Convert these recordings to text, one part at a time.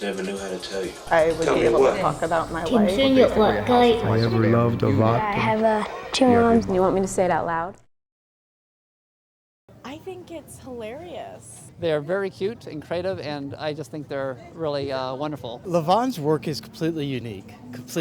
just never knew how to tell you. I would be able to talk about my life. I ever loved a vodka. I have two moms. You want me to say it out loud? I think it's hilarious. They're very cute and creative, and I just think they're really wonderful. LaVonne's work is completely unique. It's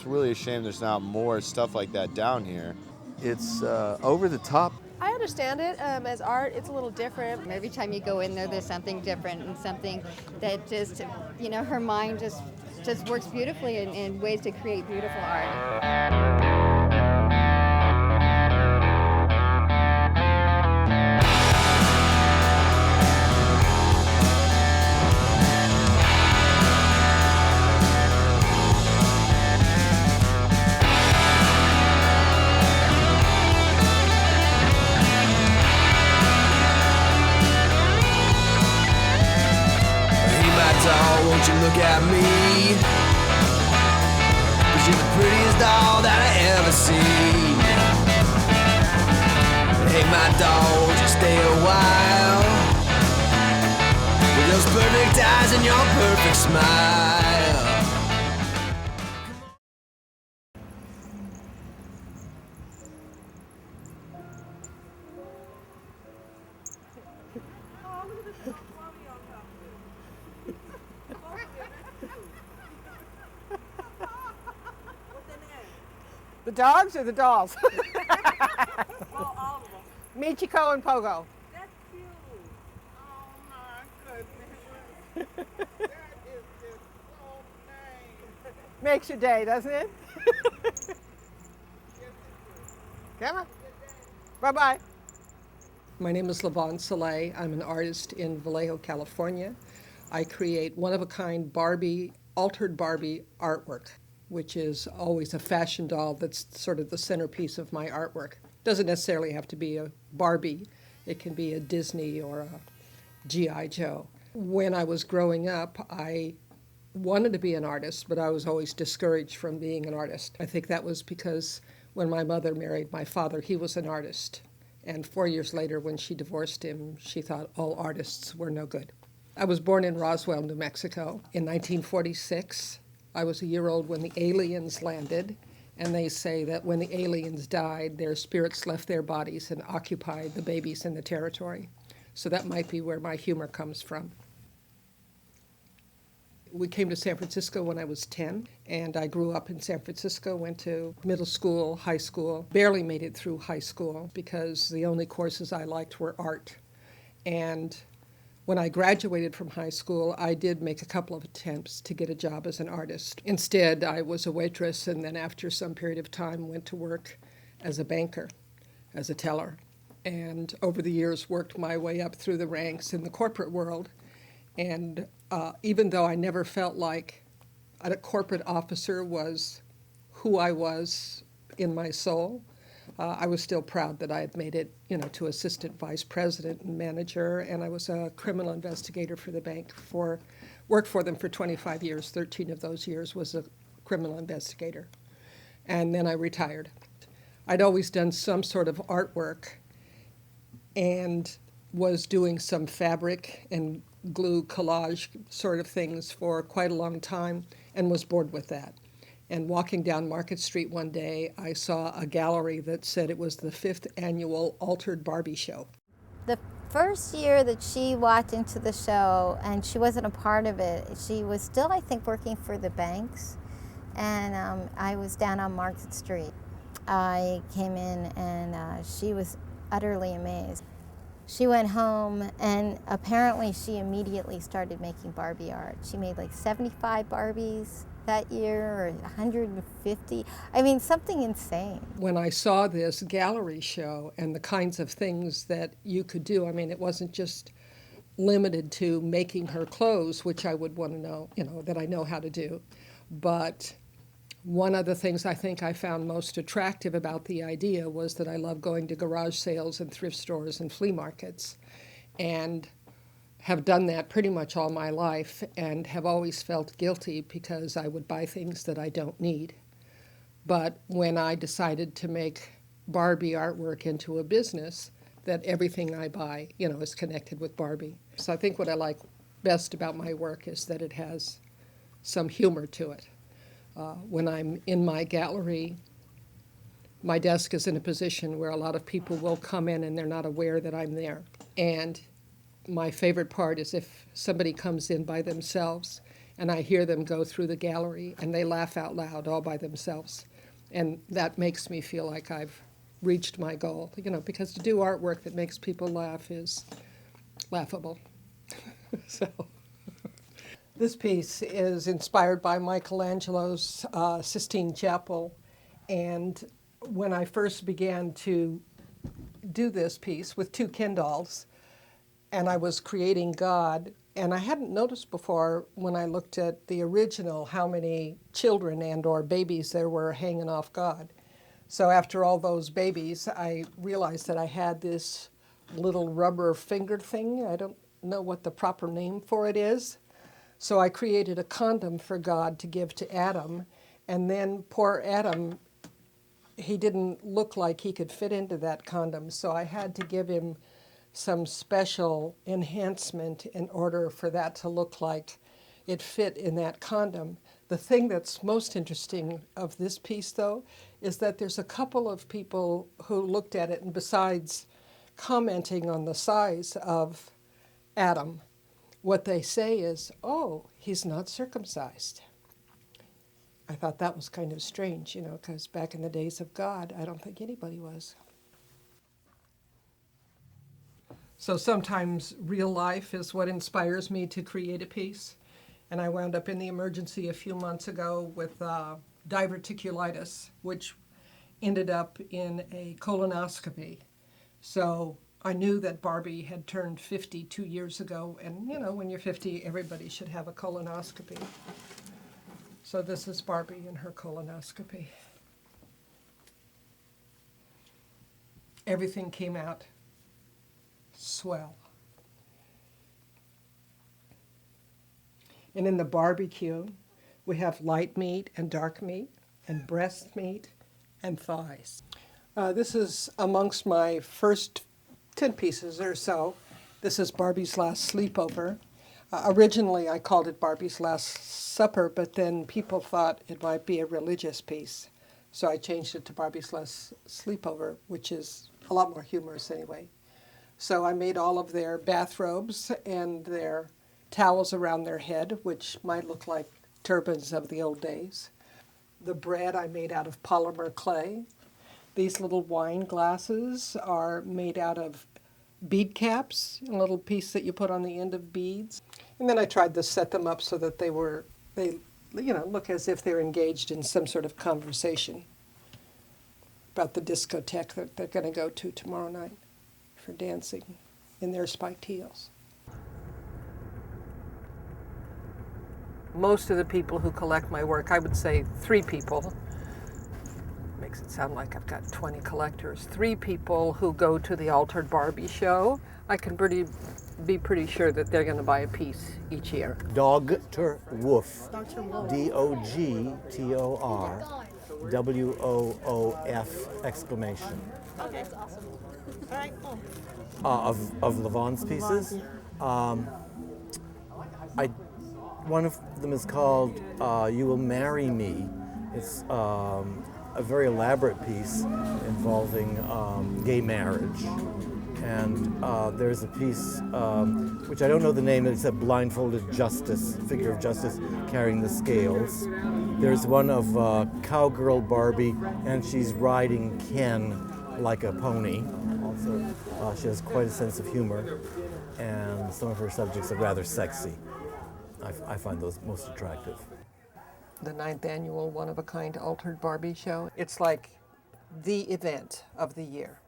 really a shame there's not more stuff like that down here. It's over the top. I understand it. As art, it's a little different. Every time you go in there, there's something different and something that just, her mind just works beautifully in ways to create beautiful art. Won't you look at me? 'Cause you're the prettiest doll that I ever seen. Hey, my doll, won't you stay a while? With those perfect eyes and your perfect smile. The dogs or the dolls? Michiko and Pogo. That's cute. Oh my goodness. That is just so nice. Makes your day, doesn't it? Come on. Bye-bye. My name is LaVonne Salleé. I'm an artist in Vallejo, California. I create one-of-a-kind Barbie, altered Barbie artwork, which is always a fashion doll that's sort of the centerpiece of my artwork. Doesn't necessarily have to be a Barbie. It can be a Disney or a G.I. Joe. When I was growing up, I wanted to be an artist, but I was always discouraged from being an artist. I think that was because when my mother married my father, he was an artist. And 4 years later, when she divorced him, she thought all artists were no good. I was born in Roswell, New Mexico in 1946. I was a year old when the aliens landed, and they say that when the aliens died, their spirits left their bodies and occupied the babies in the territory. So that might be where my humor comes from. We came to San Francisco when I was 10, and I grew up in San Francisco, went to middle school, high school, barely made it through high school because the only courses I liked were art. And when I graduated from high school, I did make a couple of attempts to get a job as an artist. Instead, I was a waitress, and then after some period of time went to work as a banker, as a teller. And over the years worked my way up through the ranks in the corporate world. And even though I never felt like a corporate officer was who I was in my soul, I was still proud that I had made it, to assistant vice president and manager, and I was a criminal investigator for the bank. Worked for them for 25 years. 13 of those years was a criminal investigator. And then I retired. I'd always done some sort of artwork and was doing some fabric and glue collage sort of things for quite a long time and was bored with that. And walking down Market Street one day, I saw a gallery that said it was the 5th annual Altered Barbie Show. The first year that she walked into the show, and she wasn't a part of it, she was still, I think, working for the banks. And I was down on Market Street. I came in, and she was utterly amazed. She went home, and apparently she immediately started making Barbie art. She made like 75 Barbies that year, or 150. I mean, something insane. When I saw this gallery show and the kinds of things that you could do, I mean, it wasn't just limited to making her clothes, which I would want to know, that I know how to do. But one of the things I think I found most attractive about the idea was that I love going to garage sales and thrift stores and flea markets, and have done that pretty much all my life, and have always felt guilty because I would buy things that I don't need. But when I decided to make Barbie artwork into a business, that everything I buy, is connected with Barbie. So I think what I like best about my work is that it has some humor to it. When I'm in my gallery, my desk is in a position where a lot of people will come in and they're not aware that I'm there. And my favorite part is if somebody comes in by themselves and I hear them go through the gallery and they laugh out loud all by themselves. And that makes me feel like I've reached my goal, because to do artwork that makes people laugh is laughable. So this piece is inspired by Michelangelo's Sistine Chapel. And when I first began to do this piece with 2 Ken dolls, and I was creating God, and I hadn't noticed before when I looked at the original how many children and or babies there were hanging off God. So after all those babies, I realized that I had this little rubber finger thing. I don't know what the proper name for it is. So I created a condom for God to give to Adam, and then poor Adam, he didn't look like he could fit into that condom, so I had to give him some special enhancement in order for that to look like it fit in that condom. The thing that's most interesting of this piece, though, is that there's a couple of people who looked at it, and besides commenting on the size of Adam, what they say is, oh, he's not circumcised. I thought that was kind of strange, because back in the days of God, I don't think anybody was. So sometimes real life is what inspires me to create a piece. And I wound up in the emergency a few months ago with diverticulitis, which ended up in a colonoscopy. So I knew that Barbie had turned 50 2 years ago, and when you're 50, everybody should have a colonoscopy. So this is Barbie and her colonoscopy. Everything came out swell. And in the barbecue, we have light meat and dark meat and breast meat and thighs. This is amongst my first 10 pieces or so. This is Barbie's Last Sleepover. Originally, I called it Barbie's Last Supper, but then people thought it might be a religious piece. So I changed it to Barbie's Last Sleepover, which is a lot more humorous anyway. So I made all of their bathrobes and their towels around their head, which might look like turbans of the old days. The bread I made out of polymer clay. These little wine glasses are made out of bead caps, a little piece that you put on the end of beads. And then I tried to set them up so that they look as if they're engaged in some sort of conversation about the discotheque that they're going to go to tomorrow night for dancing in their spiked heels. Most of the people who collect my work, I would say 3 people, makes it sound like I've got 20 collectors, 3 people who go to the Altered Barbie show, I can be pretty sure that they're going to buy a piece each year. Dr. Woof, DOGTOR WOOF Okay, that's awesome. All right, cool. Of LaVonne's pieces. One of them is called You Will Marry Me. It's a very elaborate piece involving gay marriage. And there's a piece, which I don't know the name, it's a blindfolded justice, figure of justice carrying the scales. There's one of cowgirl Barbie, and she's riding Ken like a pony. Also, she has quite a sense of humor, and some of her subjects are rather sexy. I find those most attractive. The 9th annual one-of-a-kind Altered Barbie show. It's like the event of the year.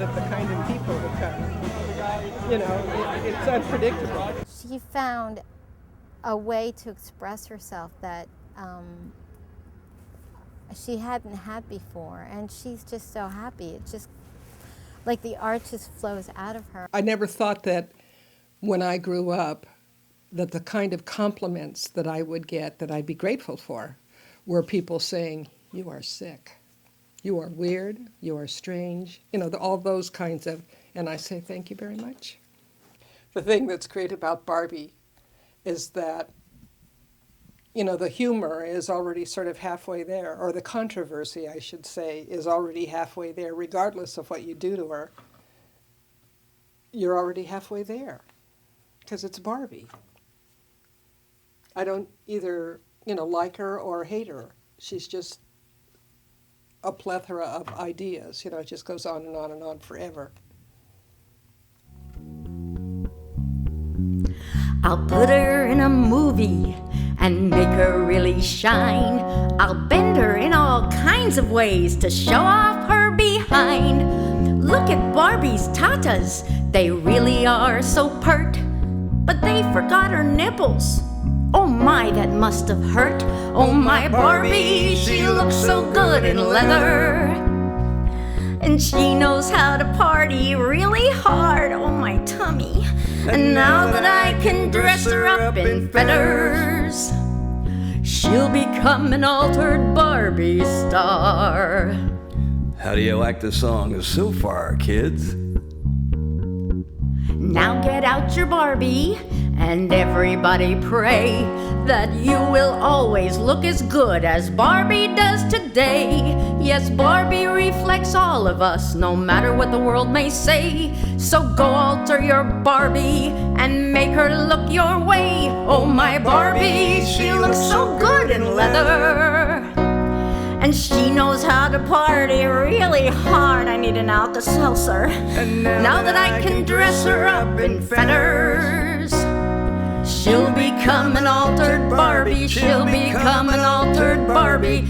understand that the kind of people who come, you know, it's unpredictable. She found a way to express herself that she hadn't had before, and she's just so happy. It's just like the art just flows out of her. I never thought that when I grew up that the kind of compliments that I would get that I'd be grateful for were people saying, "You are sick, you are weird, you are strange," you know, all those kinds of, and I say, "Thank you very much." The thing that's great about Barbie is that, you know, the humor is already sort of halfway there, or the controversy, I should say, is already halfway there. Regardless of what you do to her, you're already halfway there, because it's Barbie. I don't either, you know, like her or hate her. She's just a plethora of ideas. You know, it just goes on and on and on forever. I'll put her in a movie and make her really shine. I'll bend her in all kinds of ways to show off her behind. Look at Barbie's tatas, they really are so pert. But they forgot her nipples. Oh my, that must have hurt. Oh my Barbie, she looks so good in leather. And she knows how to party really hard. Oh my tummy. And now that I can dress her up in feathers, she'll become an altered Barbie star. How do you like the song so far, kids? Now get out your Barbie and everybody pray that you will always look as good as Barbie does today. Yes, Barbie reflects all of us, no matter what the world may say. So go alter your Barbie and make her look your way. Oh my Barbie, she looks so good in leather. And she knows how to party really hard. I need an Alka-Seltzer. Now that I can dress her up in feathers, she'll become an altered Barbie. She'll become an altered Barbie.